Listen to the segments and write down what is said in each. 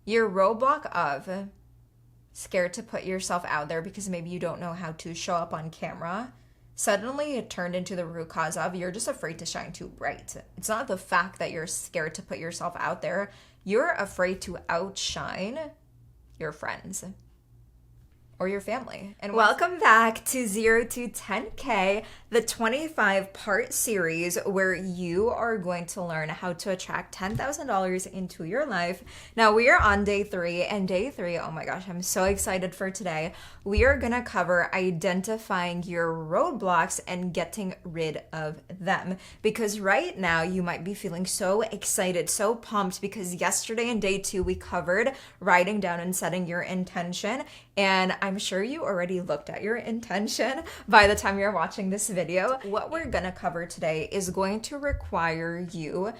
Your roadblock of scared to put yourself out there because maybe you don't know how to show up on camera, suddenly it turned into the root cause of you're just afraid to shine too bright. It's not the fact that you're scared to put yourself out there. You're afraid to outshine your friends or your family. And welcome back to 0 to 10K, the 25-part series where you are going to learn how to attract $10,000 into your life. Now we are on day 3, and day 3, oh my gosh, I'm so excited for today. We are gonna cover identifying your roadblocks and getting rid of them. Because right now you might be feeling so excited, so pumped, because yesterday in day 2 we covered writing down and setting your intention. And I'm sure you already looked at your intention by the time you're watching this video. What we're gonna cover today is going to require you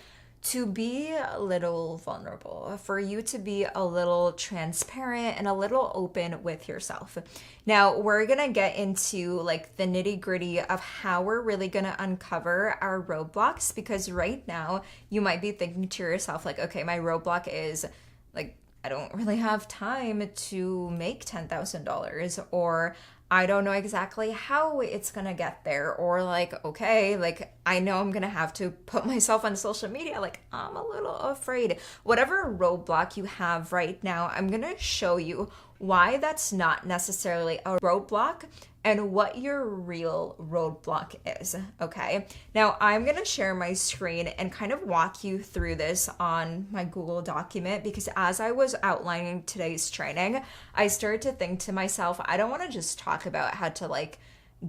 to be a little vulnerable, for you to be a little transparent and a little open with yourself. Now, we're gonna get into like the nitty-gritty of how we're really gonna uncover our roadblocks, because right now you might be thinking to yourself like, okay, my roadblock is like, I don't really have time to make $10,000, or I don't know exactly how it's gonna get there, or like, okay, like I know I'm gonna have to put myself on social media, like I'm a little afraid. Whatever roadblock you have right now, I'm gonna show you why that's not necessarily a roadblock and what your real roadblock is, okay? Now, I'm gonna share my screen and kind of walk you through this on my Google document, because as I was outlining today's training, I started to think to myself, I don't wanna just talk about how to like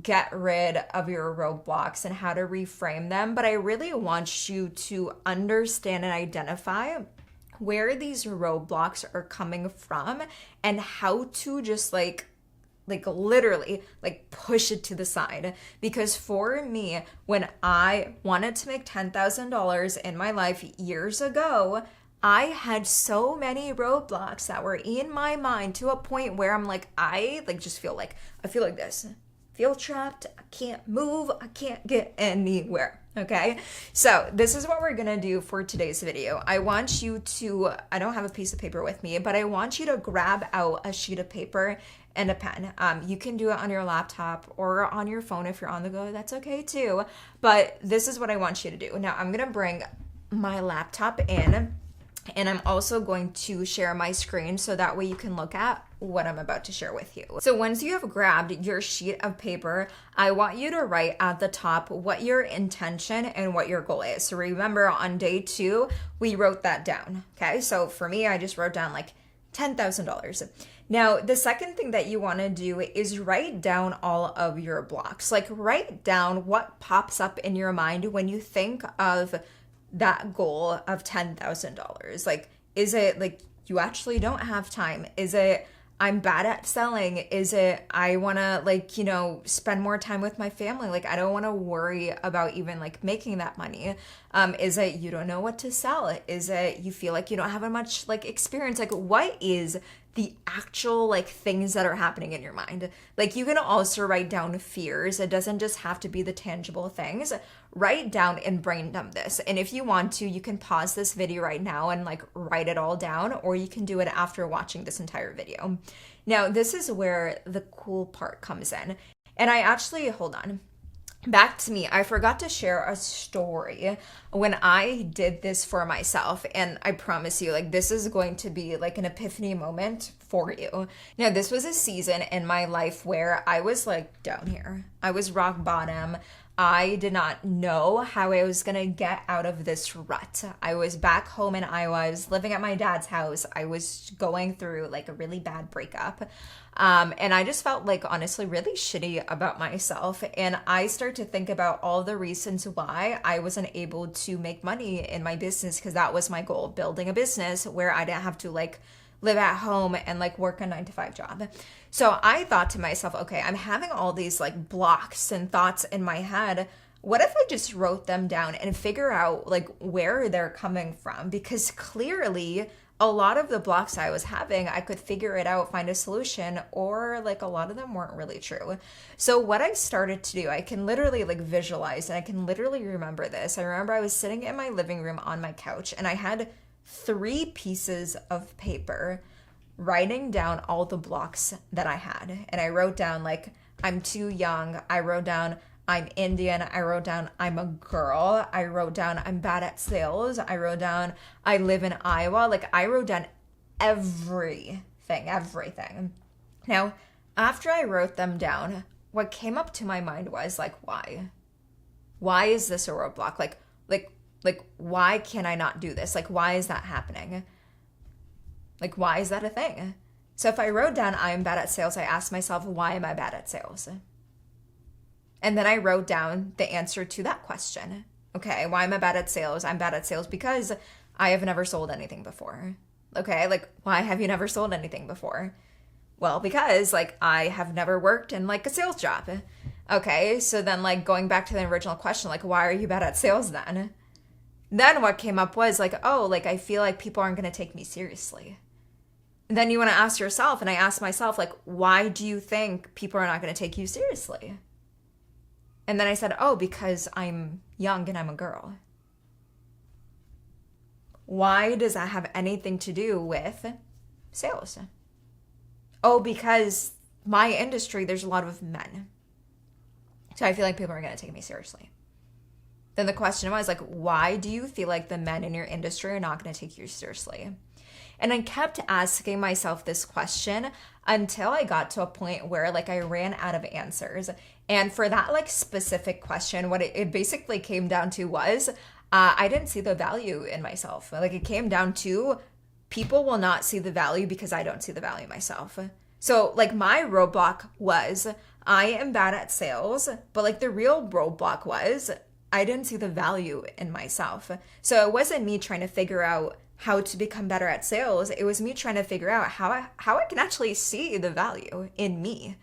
get rid of your roadblocks and how to reframe them, but I really want you to understand and identify where these roadblocks are coming from and how to just like literally like push it to the side. Because for me, when I wanted to make $10,000 in my life years ago, I had so many roadblocks that were in my mind to a point where I'm like, I feel like this. Feel trapped, I can't move, I can't get anywhere, okay? So this is what we're gonna do for today's video. I want you to, I don't have a piece of paper with me, but I want you to grab out a sheet of paper and a pen. You can do it on your laptop or on your phone if you're on the go, that's okay too. But this is what I want you to do. Now I'm gonna bring my laptop in, and I'm also going to share my screen so that way you can look at what I'm about to share with you. So once you have grabbed your sheet of paper, I want you to write at the top what your intention and what your goal is. So remember, on day 2, we wrote that down, okay? So for me, I just wrote down like $10,000. Now, the second thing that you want to do is write down all of your blocks. Like write down what pops up in your mind when you think of that goal of $10,000. Like, is it like you actually don't have time? Is it I'm bad at selling? Is it I want to like, you know, spend more time with my family? Like I don't want to worry about even like making that money. Is it you don't know what to sell? Is it you feel like you don't have much like experience? Like what is the actual like things that are happening in your mind? Like you can also write down fears. It doesn't just have to be the tangible things. Write down and brain dump this. And if you want to, you can pause this video right now and like write it all down, or you can do it after watching this entire video. Now, this is where the cool part comes in. And I actually, hold on. Back to me, I forgot to share a story when I did this for myself, and I promise you, like, this is going to be like an epiphany moment for you. Now, this was a season in my life where I was like down here. I was rock bottom. I did not know how I was gonna get out of this rut. I was back home in Iowa. I was living at my dad's house. I was going through like a really bad breakup. And I just felt like honestly really shitty about myself. And I started to think about all the reasons why I wasn't able to make money in my business, because that was my goal, building a business where I didn't have to like live at home and like work a 9-to-5 job. So I thought to myself, okay, I'm having all these like blocks and thoughts in my head. What if I just wrote them down and figure out like where they're coming from? Because clearly a lot of the blocks I was having, I could figure it out, find a solution, or like a lot of them weren't really true. So what I started to do, I can literally like visualize, and I can literally remember this. I remember I was sitting in my living room on my couch, and I had 3 pieces of paper writing down all the blocks that I had. And I wrote down like, I'm too young. I wrote down, I'm Indian. I wrote down, I'm a girl. I wrote down, I'm bad at sales. I wrote down, I live in Iowa. Like I wrote down everything. Now, after I wrote them down, what came up to my mind was like, why? Why is this a roadblock? Like, why can I not do this? Like, why is that happening? Like, why is that a thing? So if I wrote down I am bad at sales, I asked myself, why am I bad at sales? And then I wrote down the answer to that question. Okay, why am I bad at sales? I'm bad at sales because I have never sold anything before. Okay, like, why have you never sold anything before? Well, because, like, I have never worked in, like, a sales job. Okay, so then, like, going back to the original question, like, why are you bad at sales then? Then what came up was, like, oh, like, I feel like people aren't going to take me seriously. And then you want to ask yourself, and I asked myself, like, why do you think people are not going to take you seriously? And then I said, oh, because I'm young and I'm a girl. Why does that have anything to do with sales? Oh, because my industry, there's a lot of men. So I feel like people are going to take me seriously. Then the question was like, why do you feel like the men in your industry are not going to take you seriously? And I kept asking myself this question until I got to a point where like I ran out of answers. And for that like specific question, what it basically came down to was I didn't see the value in myself. Like it came down to people will not see the value because I don't see the value myself. So like my roadblock was I am bad at sales, but like the real roadblock was I didn't see the value in myself. So it wasn't me trying to figure out how to become better at sales. It was me trying to figure out how I can actually see the value in me.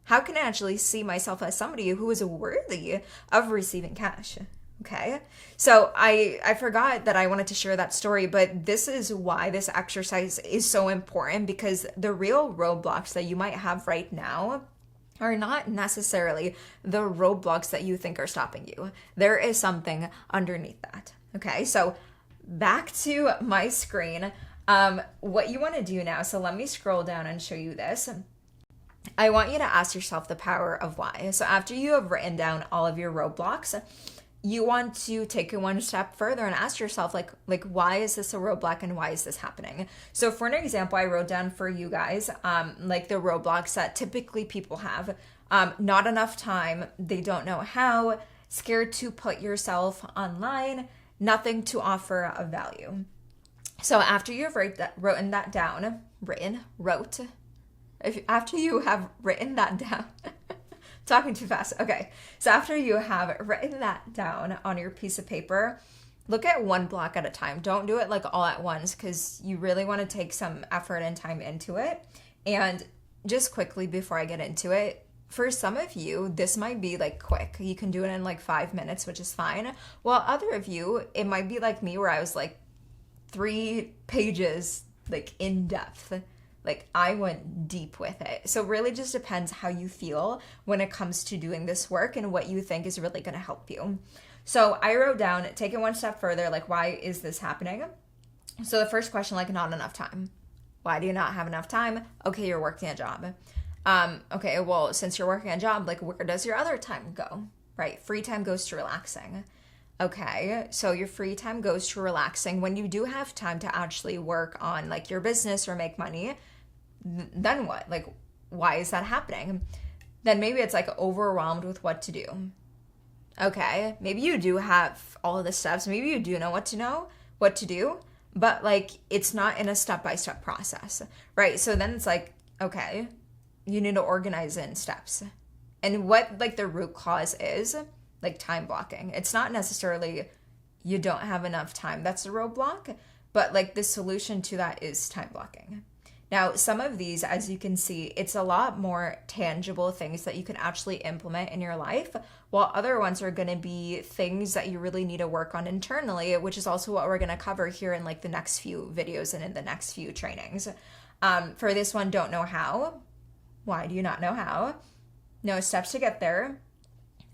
How can I actually see myself as somebody who is worthy of receiving cash? Okay. So I forgot that I wanted to share that story, but this is why this exercise is so important, because the real roadblocks that you might have right now are not necessarily the roadblocks that you think are stopping you. There is something underneath that. Okay. So back to my screen. What you want to do now, so let me scroll down and show you this. I want you to ask yourself the power of why. So after you have written down all of your roadblocks, you want to take it one step further and ask yourself, like why is this a roadblock and why is this happening? So for an example, I wrote down for you guys, like the roadblocks that typically people have. Not enough time, they don't know how, scared to put yourself online, nothing to offer of value. So after you've after you have written that down, talking too fast. Okay. So after you have written that down on your piece of paper, look at one block at a time. Don't do it like all at once, because you really want to take some effort and time into it. And just quickly before I get into it, for some of you, this might be like quick. You can do it in like 5 minutes, which is fine. While other of you, it might be like me where I was like 3 pages like in depth. Like I went deep with it. So really just depends how you feel when it comes to doing this work and what you think is really going to help you. So I wrote down, take it one step further, like why is this happening? So the first question, like not enough time. Why do you not have enough time? Okay, you're working a job. Okay, well, since you're working a job, like where does your other time go? Right? Free time goes to relaxing. Okay, so your free time goes to relaxing. When you do have time to actually work on like your business or make money, then what? Like, why is that happening? Then maybe it's like overwhelmed with what to do. Okay, maybe you do have all of the steps. Maybe you do know what to do, but like it's not in a step-by-step process, right? So then it's like, okay, you need to organize it in steps. And what like the root cause is, like time blocking. It's not necessarily you don't have enough time. That's the roadblock, but like the solution to that is time blocking. Now, some of these, as you can see, it's a lot more tangible things that you can actually implement in your life, while other ones are going to be things that you really need to work on internally, which is also what we're going to cover here in like the next few videos and in the next few trainings. For this one, don't know how. Why do you not know how? No steps to get there.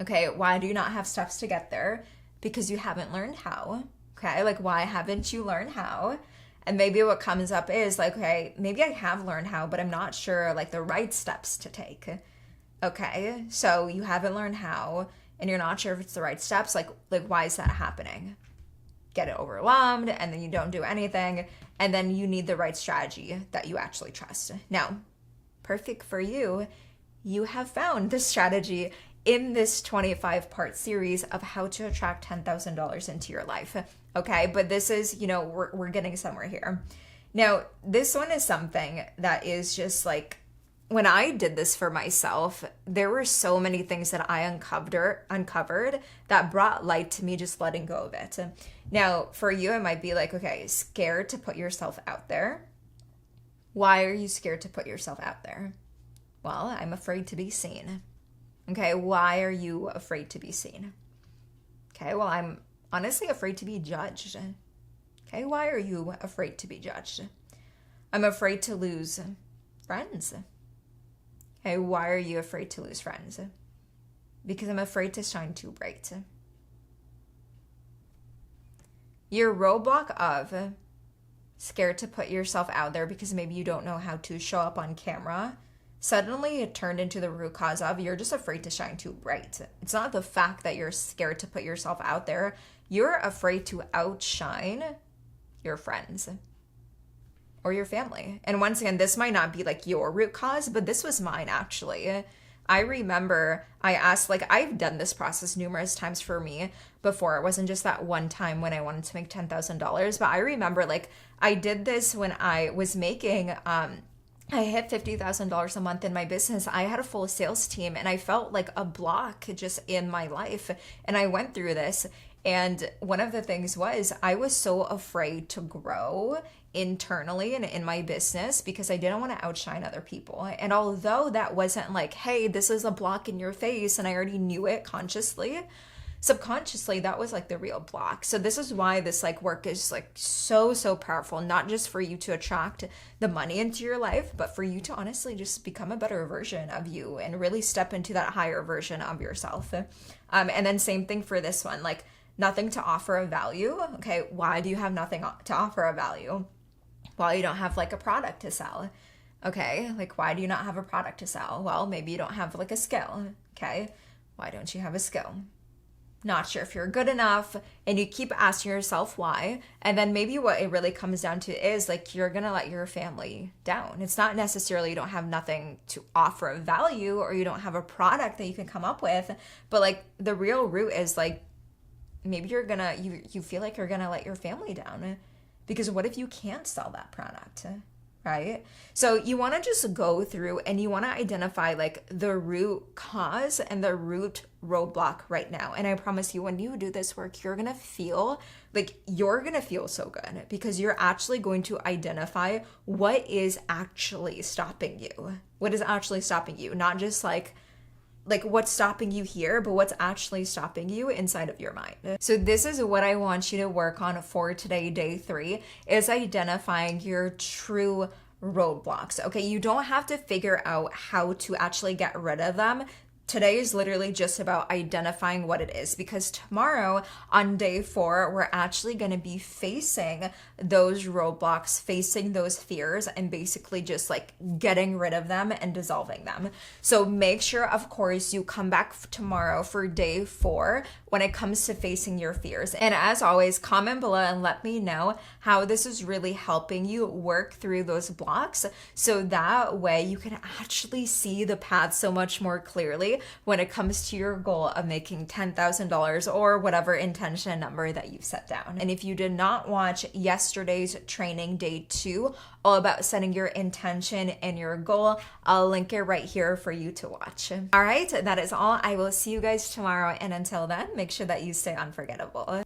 Okay, why do you not have steps to get there? Because you haven't learned how. Okay, like why haven't you learned how? And maybe what comes up is like, okay, maybe I have learned how, but I'm not sure like the right steps to take. Okay, so you haven't learned how and you're not sure if it's the right steps. Like why is that happening? Get it overwhelmed and then you don't do anything, and then you need the right strategy that you actually trust. Now, perfect for you, you have found the strategy in this 25-part series of how to attract $10,000 into your life. Okay, but this is, we're getting somewhere here. Now, this one is something that is just like, when I did this for myself, there were so many things that I uncovered that brought light to me just letting go of it. Now, for you, it might be like, okay, scared to put yourself out there. Why are you scared to put yourself out there? Well, I'm afraid to be seen. Okay, why are you afraid to be seen? Okay, well, I'm honestly afraid to be judged. Okay, why are you afraid to be judged? I'm afraid to lose friends. Okay, why are you afraid to lose friends? Because I'm afraid to shine too bright. Your roadblock of scared to put yourself out there because maybe you don't know how to show up on camera, suddenly it turned into the root cause of you're just afraid to shine too bright. It's not the fact that you're scared to put yourself out there. You're afraid to outshine your friends or your family. And once again, this might not be like your root cause, but this was mine actually. I remember I asked, like, I've done this process numerous times for me before. It wasn't just that one time when I wanted to make $10,000, but I remember like I did this when I was making, I hit $50,000 a month in my business. I had a full sales team and I felt like a block just in my life. And I went through this. And one of the things was I was so afraid to grow internally and in my business because I didn't want to outshine other people. And although that wasn't like, hey, this is a block in your face, and I already knew it consciously, subconsciously, that was like the real block. So this is why this like work is like so powerful, not just for you to attract the money into your life, but for you to honestly just become a better version of you and really step into that higher version of yourself. And then same thing for this one, like nothing to offer of value. Okay, why do you have nothing to offer of value? Well, you don't have like a product to sell. Okay, like why do you not have a product to sell? Well, maybe you don't have like a skill. Okay, why don't you have a skill? Not sure if you're good enough, and you keep asking yourself why. And then maybe what it really comes down to is like you're gonna let your family down. It's not necessarily you don't have nothing to offer of value or you don't have a product that you can come up with, but like the real root is like maybe you feel like you're gonna let your family down. Because what if you can't sell that product, right? So you want to just go through and you want to identify like the root cause and the root roadblock right now. And I promise you, when you do this work, you're going to feel so good because you're actually going to identify what is actually stopping you. What is actually stopping you? Not just like what's stopping you here, but what's actually stopping you inside of your mind. So this is what I want you to work on for today, day 3, is identifying your true roadblocks. Okay, you don't have to figure out how to actually get rid of them. Today is literally just about identifying what it is, because tomorrow on day 4, we're actually going to be facing those roadblocks, facing those fears, and basically just like getting rid of them and dissolving them. So make sure, of course, you come back tomorrow for day 4 when it comes to facing your fears. And as always, comment below and let me know how this is really helping you work through those blocks, so that way you can actually see the path so much more clearly when it comes to your goal of making $10,000 or whatever intention number that you've set down. And if you did not watch yesterday's training, day 2, all about setting your intention and your goal, I'll link it right here for you to watch. All right, that is all. I will see you guys tomorrow. And until then, make sure that you stay unforgettable.